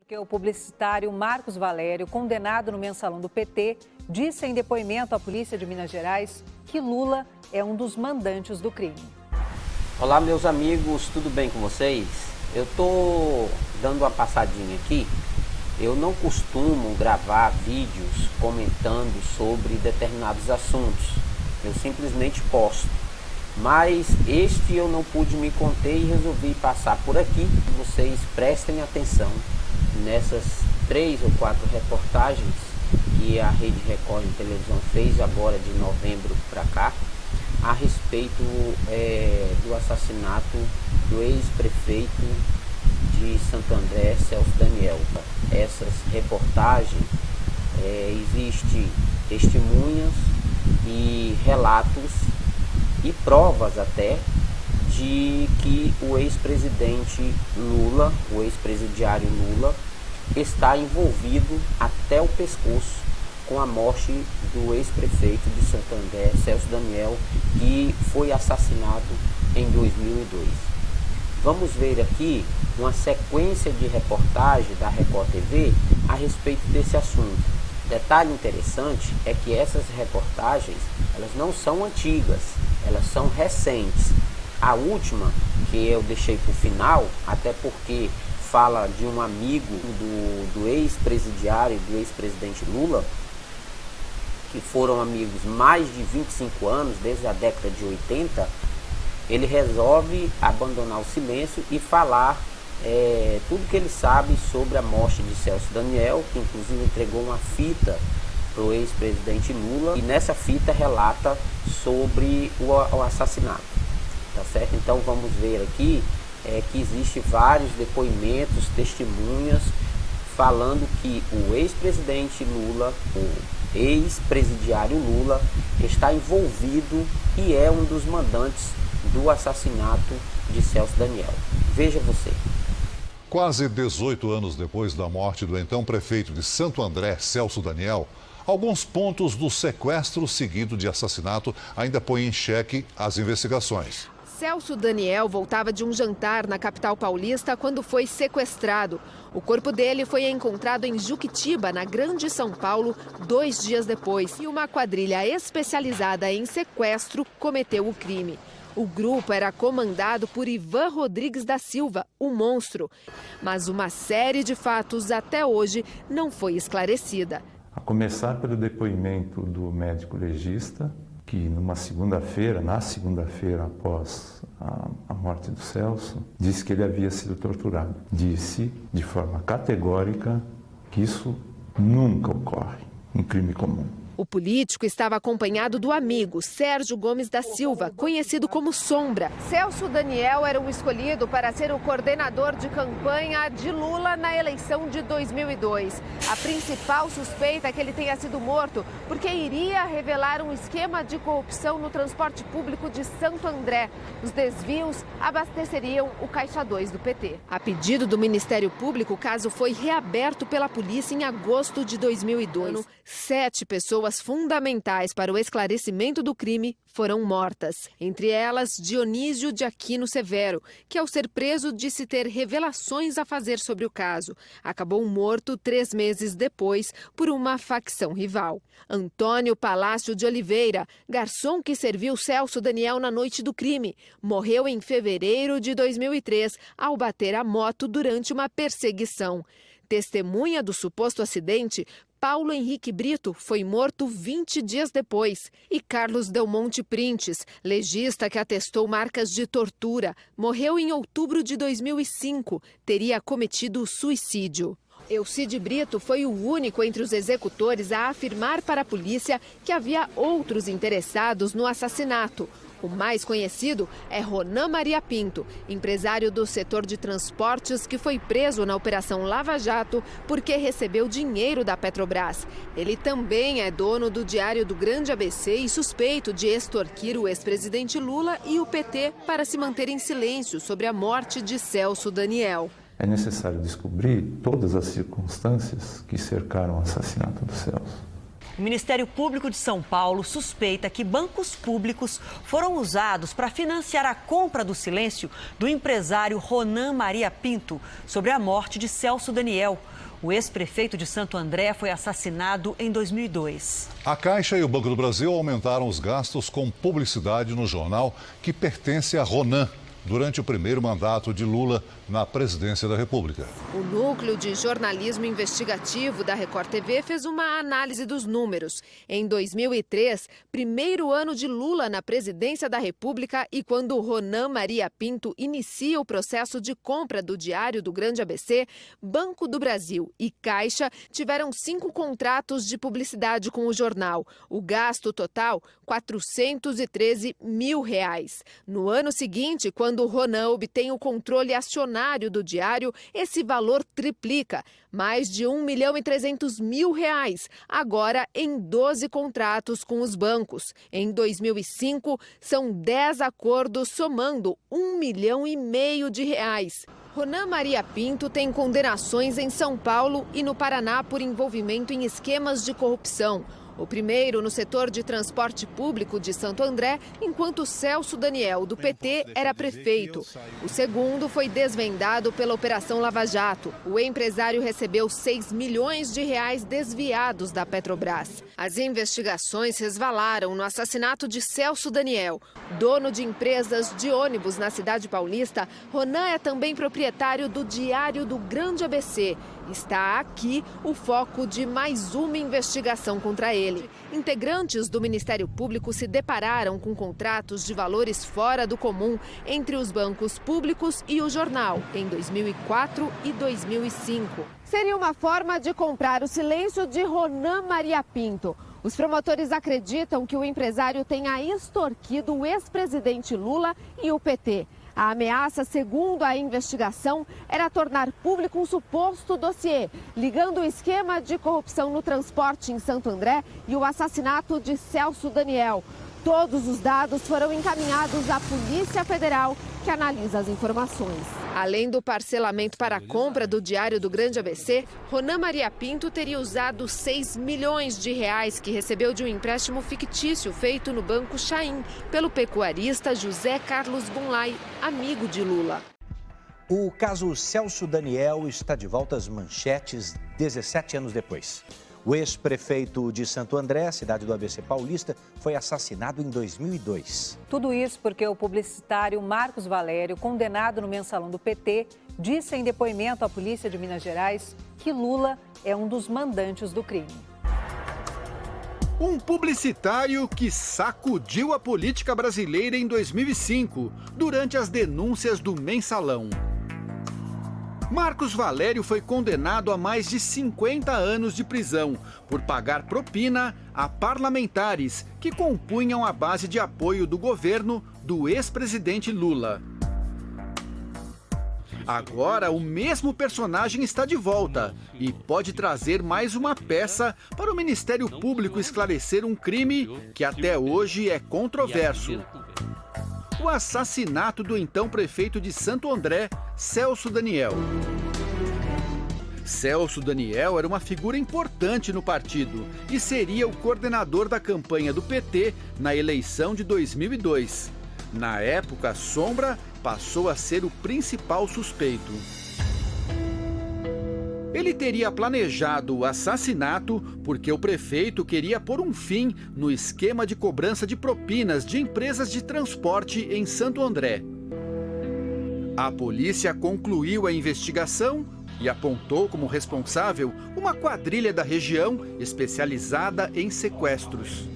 Porque o publicitário Marcos Valério, condenado no mensalão do PT, disse em depoimento à polícia de Minas Gerais que Lula é um dos mandantes do crime. Olá, meus amigos, tudo bem com vocês? Eu tô dando uma passadinha aqui. Eu não costumo gravar vídeos comentando sobre determinados assuntos. Eu simplesmente posto. Mas este eu não pude me conter e resolvi passar por aqui. Vocês prestem atenção nessas 3 ou 4 reportagens que a Rede Record de televisão fez agora de novembro para cá a respeito do assassinato do ex-prefeito de Santo André, Celso Daniel. Essas reportagens existem testemunhas e relatos e provas até de que o ex-presidente Lula, o ex-presidiário Lula, está envolvido até o pescoço com a morte do ex-prefeito de Santo André, Celso Daniel, que foi assassinado em 2002. Vamos ver aqui uma sequência de reportagem da Record TV a respeito desse assunto. Detalhe interessante é que essas reportagens, elas não são antigas, elas são recentes. A última, que eu deixei para o final, até porque fala de um amigo do ex-presidiário, do ex-presidente Lula, que foram amigos mais de 25 anos, desde a década de 80, ele resolve abandonar o silêncio e falar tudo que ele sabe sobre a morte de Celso Daniel, que inclusive entregou uma fita para o ex-presidente Lula, e nessa fita relata sobre o assassinato, tá certo? Então vamos ver aqui que existe vários depoimentos, testemunhas, falando que o ex-presidente Lula, o ex-presidiário Lula, está envolvido e é um dos mandantes do assassinato de Celso Daniel. Veja você. Quase 18 anos depois da morte do então prefeito de Santo André, Celso Daniel, alguns pontos do sequestro seguido de assassinato ainda põem em xeque as investigações. Celso Daniel voltava de um jantar na capital paulista quando foi sequestrado. O corpo dele foi encontrado em Juquitiba, na Grande São Paulo, 2 dias depois. E uma quadrilha especializada em sequestro cometeu o crime. O grupo era comandado por Ivan Rodrigues da Silva, o monstro. Mas uma série de fatos até hoje não foi esclarecida. A começar pelo depoimento do médico legista, que na segunda-feira após a morte do Celso, disse que ele havia sido torturado. Disse de forma categórica que isso nunca ocorre em crime comum. O político estava acompanhado do amigo Sérgio Gomes da Silva, conhecido como Sombra. Celso Daniel era o escolhido para ser o coordenador de campanha de Lula na eleição de 2002. A principal suspeita é que ele tenha sido morto porque iria revelar um esquema de corrupção no transporte público de Santo André. Os desvios abasteceriam o Caixa 2 do PT. A pedido do Ministério Público, o caso foi reaberto pela polícia em agosto de 2002. 7 pessoas fundamentais para o esclarecimento do crime foram mortas. Entre elas, Dionísio de Aquino Severo, que ao ser preso disse ter revelações a fazer sobre o caso. Acabou morto 3 meses depois por uma facção rival. Antônio Palácio de Oliveira, garçom que serviu Celso Daniel na noite do crime, morreu em fevereiro de 2003 ao bater a moto durante uma perseguição. Testemunha do suposto acidente, Paulo Henrique Brito foi morto 20 dias depois. E Carlos Del Monte Printes, legista que atestou marcas de tortura, morreu em outubro de 2005. Teria cometido suicídio. Elcide Brito foi o único entre os executores a afirmar para a polícia que havia outros interessados no assassinato. O mais conhecido é Ronan Maria Pinto, empresário do setor de transportes que foi preso na Operação Lava Jato porque recebeu dinheiro da Petrobras. Ele também é dono do Diário do Grande ABC e suspeito de extorquir o ex-presidente Lula e o PT para se manter em silêncio sobre a morte de Celso Daniel. É necessário descobrir todas as circunstâncias que cercaram o assassinato do Celso. O Ministério Público de São Paulo suspeita que bancos públicos foram usados para financiar a compra do silêncio do empresário Ronan Maria Pinto sobre a morte de Celso Daniel. O ex-prefeito de Santo André foi assassinado em 2002. A Caixa e o Banco do Brasil aumentaram os gastos com publicidade no jornal que pertence a Ronan, durante o primeiro mandato de Lula na presidência da República. O Núcleo de Jornalismo Investigativo da Record TV fez uma análise dos números. Em 2003, primeiro ano de Lula na presidência da República e quando Ronan Maria Pinto inicia o processo de compra do Diário do Grande ABC, Banco do Brasil e Caixa tiveram 5 contratos de publicidade com o jornal. O gasto total, R$413 mil. No ano seguinte, quando Ronan obtém o controle acionário do Diário, esse valor triplica, mais de R$1.300.000, agora em 12 contratos com os bancos. Em 2005, são 10 acordos somando R$1,5 milhão. Ronan Maria Pinto tem condenações em São Paulo e no Paraná por envolvimento em esquemas de corrupção. O primeiro no setor de transporte público de Santo André, enquanto Celso Daniel, do PT, era prefeito. O segundo foi desvendado pela Operação Lava Jato. O empresário recebeu R$6 milhões desviados da Petrobras. As investigações resvalaram no assassinato de Celso Daniel. Dono de empresas de ônibus na cidade paulista, Ronan é também proprietário do Diário do Grande ABC. Está aqui o foco de mais uma investigação contra ele. Integrantes do Ministério Público se depararam com contratos de valores fora do comum entre os bancos públicos e o jornal em 2004 e 2005. Seria uma forma de comprar o silêncio de Ronan Maria Pinto. Os promotores acreditam que o empresário tenha extorquido o ex-presidente Lula e o PT. A ameaça, segundo a investigação, era tornar público um suposto dossiê, ligando o esquema de corrupção no transporte em Santo André e o assassinato de Celso Daniel. Todos os dados foram encaminhados à Polícia Federal, que analisa as informações. Além do parcelamento para a compra do Diário do Grande ABC, Ronan Maria Pinto teria usado R$6 milhões que recebeu de um empréstimo fictício feito no Banco Chaim, pelo pecuarista José Carlos Bunlai, amigo de Lula. O caso Celso Daniel está de volta às manchetes 17 anos depois. O ex-prefeito de Santo André, cidade do ABC paulista, foi assassinado em 2002. Tudo isso porque o publicitário Marcos Valério, condenado no mensalão do PT, disse em depoimento à polícia de Minas Gerais que Lula é um dos mandantes do crime. Um publicitário que sacudiu a política brasileira em 2005, durante as denúncias do mensalão. Marcos Valério foi condenado a mais de 50 anos de prisão por pagar propina a parlamentares que compunham a base de apoio do governo do ex-presidente Lula. Agora, o mesmo personagem está de volta e pode trazer mais uma peça para o Ministério Público esclarecer um crime que até hoje é controverso. O assassinato do então prefeito de Santo André, Celso Daniel. Celso Daniel era uma figura importante no partido e seria o coordenador da campanha do PT na eleição de 2002. Na época, Sombra passou a ser o principal suspeito. Ele teria planejado o assassinato porque o prefeito queria pôr um fim no esquema de cobrança de propinas de empresas de transporte em Santo André. A polícia concluiu a investigação e apontou como responsável uma quadrilha da região especializada em sequestros.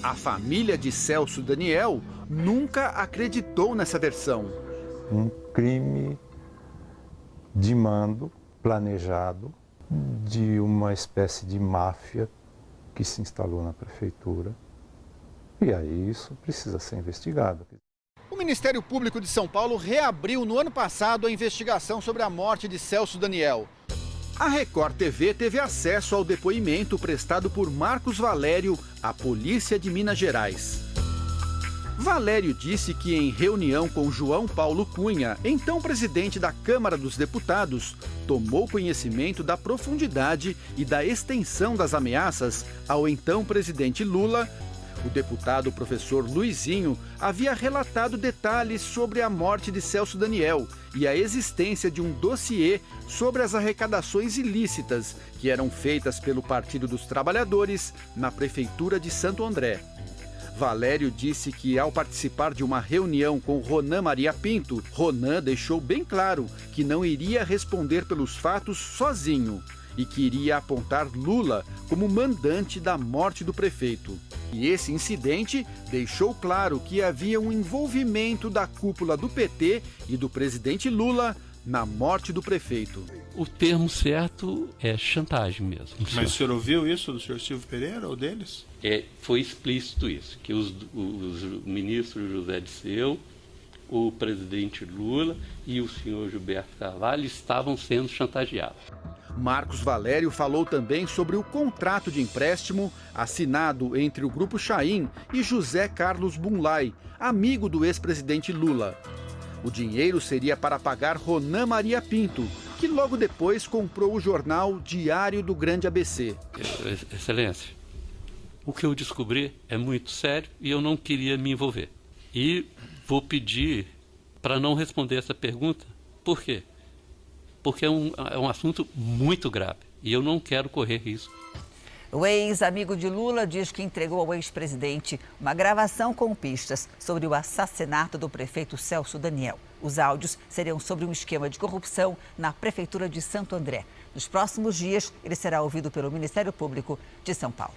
A família de Celso Daniel nunca acreditou nessa versão. Um crime de mando planejado de uma espécie de máfia que se instalou na prefeitura. E aí isso precisa ser investigado. O Ministério Público de São Paulo reabriu no ano passado a investigação sobre a morte de Celso Daniel. A Record TV teve acesso ao depoimento prestado por Marcos Valério à Polícia de Minas Gerais. Valério disse que em reunião com João Paulo Cunha, então presidente da Câmara dos Deputados, tomou conhecimento da profundidade e da extensão das ameaças ao então presidente Lula. O deputado professor Luizinho havia relatado detalhes sobre a morte de Celso Daniel e a existência de um dossiê sobre as arrecadações ilícitas que eram feitas pelo Partido dos Trabalhadores na Prefeitura de Santo André. Valério disse que, ao participar de uma reunião com Ronan Maria Pinto, Ronan deixou bem claro que não iria responder pelos fatos sozinho e que iria apontar Lula como mandante da morte do prefeito. E esse incidente deixou claro que havia um envolvimento da cúpula do PT e do presidente Lula na morte do prefeito. O termo certo é chantagem mesmo. Mas o senhor ouviu isso do senhor Silvio Pereira ou deles? Foi explícito isso, que os ministros José Disseu, o presidente Lula e o senhor Gilberto Carvalho estavam sendo chantageados. Marcos Valério falou também sobre o contrato de empréstimo assinado entre o Grupo Chaim e José Carlos Bunlai, amigo do ex-presidente Lula. O dinheiro seria para pagar Ronan Maria Pinto, que logo depois comprou o jornal Diário do Grande ABC. Excelência, o que eu descobri é muito sério e eu não queria me envolver. E vou pedir para não responder essa pergunta. Por quê? Porque é um assunto muito grave e eu não quero correr risco. O ex-amigo de Lula diz que entregou ao ex-presidente uma gravação com pistas sobre o assassinato do prefeito Celso Daniel. Os áudios seriam sobre um esquema de corrupção na Prefeitura de Santo André. Nos próximos dias, ele será ouvido pelo Ministério Público de São Paulo.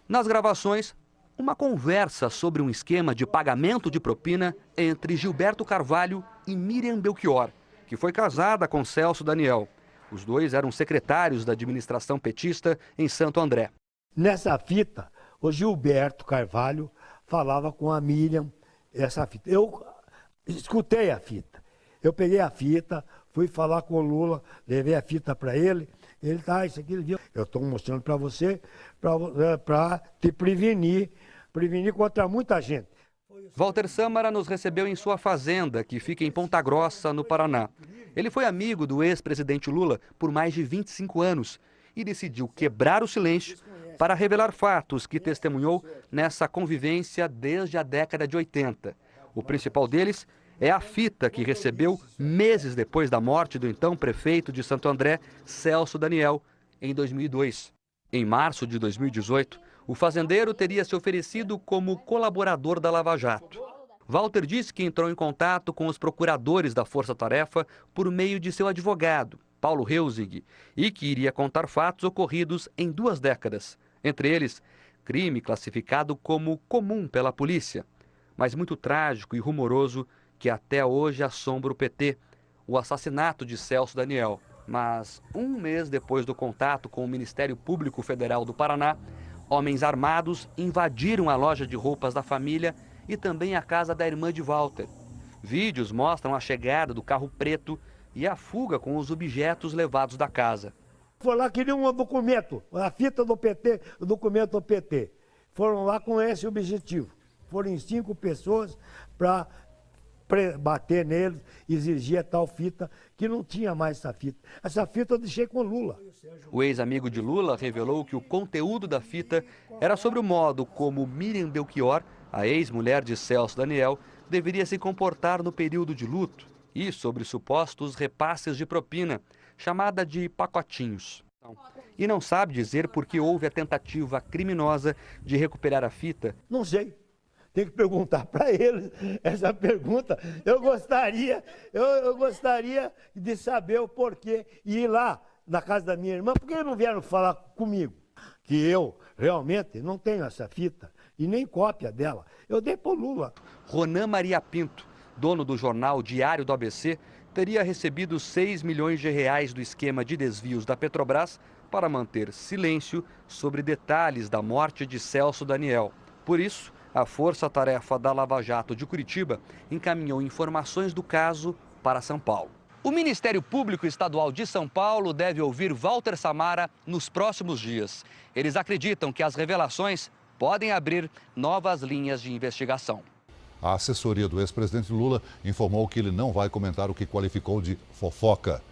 Nas gravações, uma conversa sobre um esquema de pagamento de propina entre Gilberto Carvalho e Miriam Belchior, que foi casada com Celso Daniel. Os dois eram secretários da administração petista em Santo André. Nessa fita, o Gilberto Carvalho falava com a Miriam essa fita. Eu escutei a fita. Eu peguei a fita, fui falar com o Lula, levei a fita para ele. Ele isso aqui ele viu. Eu estou mostrando para você, para te prevenir contra muita gente. Walter Sâmara nos recebeu em sua fazenda, que fica em Ponta Grossa, no Paraná. Ele foi amigo do ex-presidente Lula por mais de 25 anos e decidiu quebrar o silêncio para revelar fatos que testemunhou nessa convivência desde a década de 80. O principal deles é a fita que recebeu meses depois da morte do então prefeito de Santo André, Celso Daniel, em 2002. Em março de 2018, o fazendeiro teria se oferecido como colaborador da Lava Jato. Walter disse que entrou em contato com os procuradores da Força Tarefa por meio de seu advogado, Paulo Reusig, e que iria contar fatos ocorridos em 2 décadas. Entre eles, crime classificado como comum pela polícia, mas muito trágico e rumoroso que até hoje assombra o PT, o assassinato de Celso Daniel. Mas, um mês depois do contato com o Ministério Público Federal do Paraná, homens armados invadiram a loja de roupas da família e também a casa da irmã de Walter. Vídeos mostram a chegada do carro preto e a fuga com os objetos levados da casa. Foi lá, queriam um documento, a fita do PT, o documento do PT. Foram lá com esse objetivo. Foram em 5 pessoas para bater neles, exigir a tal fita, que não tinha mais essa fita. Essa fita eu deixei com o Lula. O ex-amigo de Lula revelou que o conteúdo da fita era sobre o modo como Miriam Belchior, a ex-mulher de Celso Daniel, deveria se comportar no período de luto e sobre supostos repasses de propina, chamada de pacotinhos. E não sabe dizer por que houve a tentativa criminosa de recuperar a fita. Não sei. Tem que perguntar para eles essa pergunta. Eu gostaria de saber o porquê. E ir lá na casa da minha irmã, por que eles não vieram falar comigo? Que eu realmente não tenho essa fita e nem cópia dela. Eu dei para o Lula. Ronan Maria Pinto, dono do jornal Diário do ABC, teria recebido 6 milhões de reais do esquema de desvios da Petrobras para manter silêncio sobre detalhes da morte de Celso Daniel. Por isso, a Força Tarefa da Lava Jato de Curitiba encaminhou informações do caso para São Paulo. O Ministério Público Estadual de São Paulo deve ouvir Walter Sâmara nos próximos dias. Eles acreditam que as revelações podem abrir novas linhas de investigação. A assessoria do ex-presidente Lula informou que ele não vai comentar o que qualificou de fofoca.